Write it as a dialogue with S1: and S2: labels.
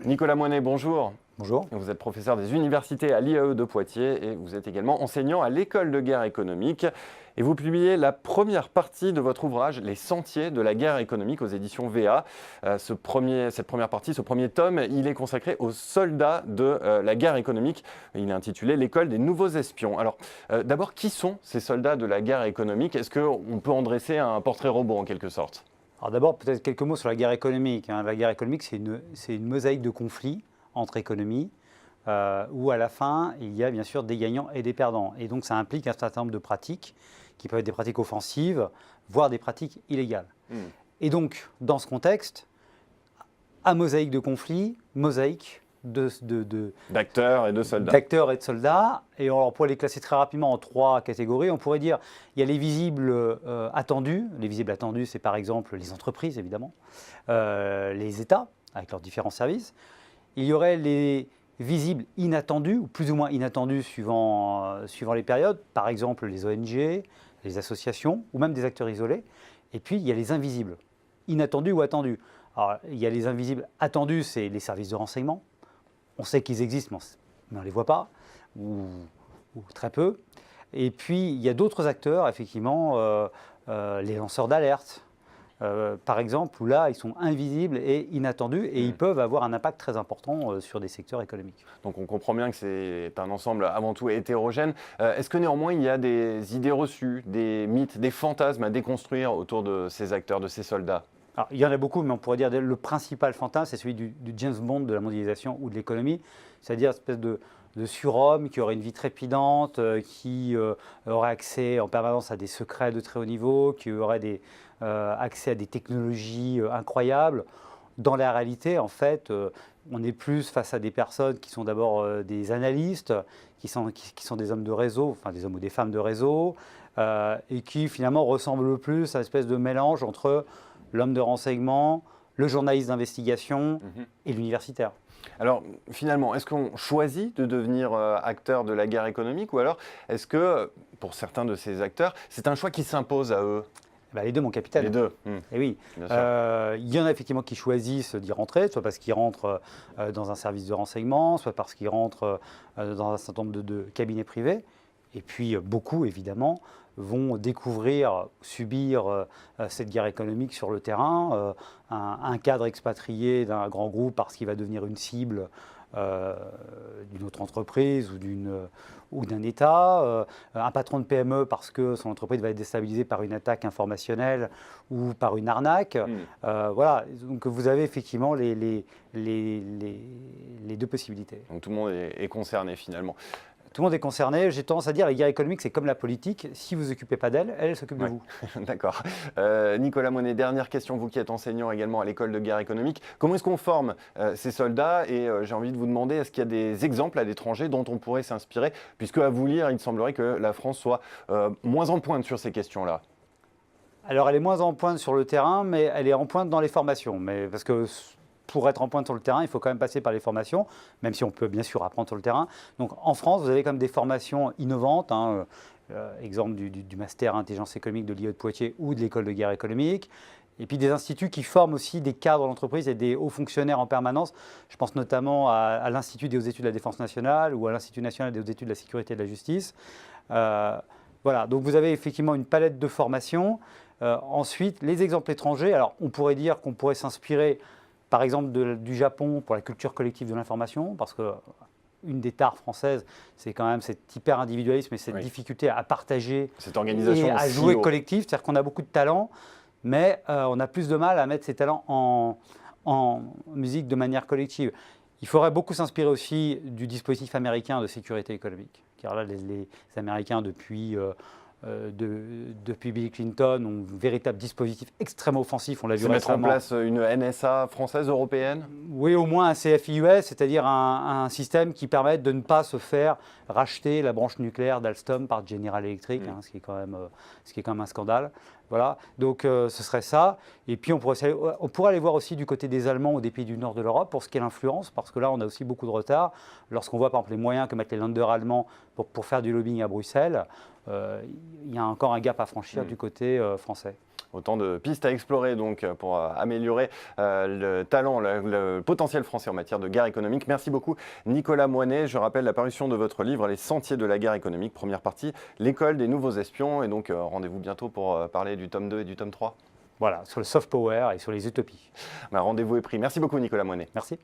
S1: Nicolas Moinet, bonjour.
S2: Bonjour.
S1: Vous êtes professeur des universités à l'IAE de Poitiers et vous êtes également enseignant à l'école de guerre économique. Et vous publiez la première partie de votre ouvrage, Les sentiers de la guerre économique, aux éditions VA. Cette première partie, ce premier tome, il est consacré aux soldats de la guerre économique. Il est intitulé L'école des nouveaux espions. Alors, d'abord, qui sont ces soldats de la guerre économique? Est-ce qu'on peut en dresser un portrait robot en quelque sorte?
S2: Alors d'abord, peut-être quelques mots sur la guerre économique. La guerre économique, c'est une mosaïque de conflits entre économies, où à la fin, il y a bien sûr des gagnants et des perdants. Et donc ça implique un certain nombre de pratiques, qui peuvent être des pratiques offensives, voire des pratiques illégales. Et donc, dans ce contexte, à mosaïque de conflits, mosaïque
S1: d'acteurs et de soldats.
S2: D'acteurs et de soldats. Et on pourrait les classer très rapidement en trois catégories. On pourrait dire il y a les visibles attendus. Les visibles attendus, c'est par exemple les entreprises, évidemment, les États, avec leurs différents services. Il y aurait les visibles inattendus, ou plus ou moins inattendus suivant les périodes, par exemple les ONG, les associations, ou même des acteurs isolés. Et puis, il y a les invisibles, inattendus ou attendus. Alors, il y a les invisibles attendus, c'est les services de renseignement. On sait qu'ils existent, mais on ne les voit pas, ou très peu. Et puis, il y a d'autres acteurs, effectivement, les lanceurs d'alerte, par exemple, où là, ils sont invisibles et inattendus, et ils peuvent avoir un impact très important sur des secteurs économiques.
S1: Donc on comprend bien que c'est un ensemble avant tout hétérogène. Est-ce que néanmoins, il y a des idées reçues, des mythes, des fantasmes à déconstruire autour de ces acteurs, de ces soldats?
S2: Alors, il y en a beaucoup, mais on pourrait dire que le principal fantasme, c'est celui du James Bond de la mondialisation ou de l'économie, c'est-à-dire une espèce de surhomme qui aurait une vie trépidante, qui aurait accès en permanence à des secrets de très haut niveau, qui aurait accès à des technologies incroyables. Dans la réalité, en fait, on est plus face à des personnes qui sont d'abord des analystes, qui sont des hommes de réseau, enfin des hommes ou des femmes de réseau, et qui finalement ressemblent le plus à une espèce de mélange entre l'homme de renseignement, le journaliste d'investigation et l'universitaire.
S1: Alors finalement, est-ce qu'on choisit de devenir acteur de la guerre économique ou alors est-ce que, pour certains de ces acteurs, c'est un choix qui s'impose à eux?
S2: Les deux, mon capitaine.
S1: Les deux.
S2: Et oui. Il y en a effectivement qui choisissent d'y rentrer, soit parce qu'ils rentrent dans un service de renseignement, soit parce qu'ils rentrent dans un certain nombre de cabinets privés. Et puis beaucoup, évidemment, vont découvrir, subir cette guerre économique sur le terrain. Un cadre expatrié d'un grand groupe parce qu'il va devenir une cible d'une autre entreprise ou d'un État, un patron de PME parce que son entreprise va être déstabilisée par une attaque informationnelle ou par une arnaque. Voilà, donc vous avez effectivement les deux possibilités.
S1: Donc tout le monde est concerné finalement.
S2: Tout le monde est concerné. J'ai tendance à dire que la guerre économique, c'est comme la politique. Si vous ne vous occupez pas d'elle, elle s'occupe de vous.
S1: D'accord. Nicolas Moinet, dernière question, vous qui êtes enseignant également à l'école de guerre économique. Comment est-ce qu'on forme ces soldats? Et j'ai envie de vous demander, est-ce qu'il y a des exemples à l'étranger dont on pourrait s'inspirer? Puisque à vous lire, il semblerait que la France soit moins en pointe sur ces questions-là.
S2: Alors, elle est moins en pointe sur le terrain, mais elle est en pointe dans les formations. Mais parce que pour être en pointe sur le terrain, il faut quand même passer par les formations, même si on peut bien sûr apprendre sur le terrain. Donc en France, vous avez quand même des formations innovantes, exemple du master intelligence économique de l'IAE de Poitiers ou de l'école de guerre économique, et puis des instituts qui forment aussi des cadres d'entreprise et des hauts fonctionnaires en permanence. Je pense notamment à l'Institut des hautes études de la défense nationale ou à l'Institut national des hautes études de la sécurité et de la justice. Voilà, donc vous avez effectivement une palette de formations. Ensuite, les exemples étrangers, alors on pourrait dire qu'on pourrait s'inspirer par exemple du Japon pour la culture collective de l'information, parce qu'une des tares françaises, c'est quand même cet hyper-individualisme et cette difficulté à partager
S1: cette organisation
S2: et à jouer collectif. C'est-à-dire qu'on a beaucoup de talents, mais on a plus de mal à mettre ces talents en musique de manière collective. Il faudrait beaucoup s'inspirer aussi du dispositif américain de sécurité économique. Car là, les Américains, depuis Bill Clinton, ont un véritable dispositif extrêmement offensif. On l'a vu récemment.
S1: Mettre en place une NSA française, européenne?
S2: Oui, au moins un CFIUS, c'est-à-dire un système qui permette de ne pas se faire racheter la branche nucléaire d'Alstom par General Electric, ce qui est quand même un scandale. Voilà, donc ce serait ça. Et puis on pourrait aller voir aussi du côté des Allemands ou des pays du nord de l'Europe pour ce qui est l'influence, parce que là on a aussi beaucoup de retard. Lorsqu'on voit par exemple les moyens que mettent les Länder allemands pour faire du lobbying à Bruxelles, il y a encore un gap à franchir du côté français.
S1: Autant de pistes à explorer donc pour améliorer le talent, le potentiel français en matière de guerre économique. Merci beaucoup Nicolas Moinet. Je rappelle la parution de votre livre Les Sentiers de la guerre économique, première partie, l'école des nouveaux espions. Et donc rendez-vous bientôt pour parler du tome 2 et du tome 3.
S2: Voilà, sur le soft power et sur les utopies.
S1: Rendez-vous est pris. Merci beaucoup Nicolas Moinet.
S2: Merci.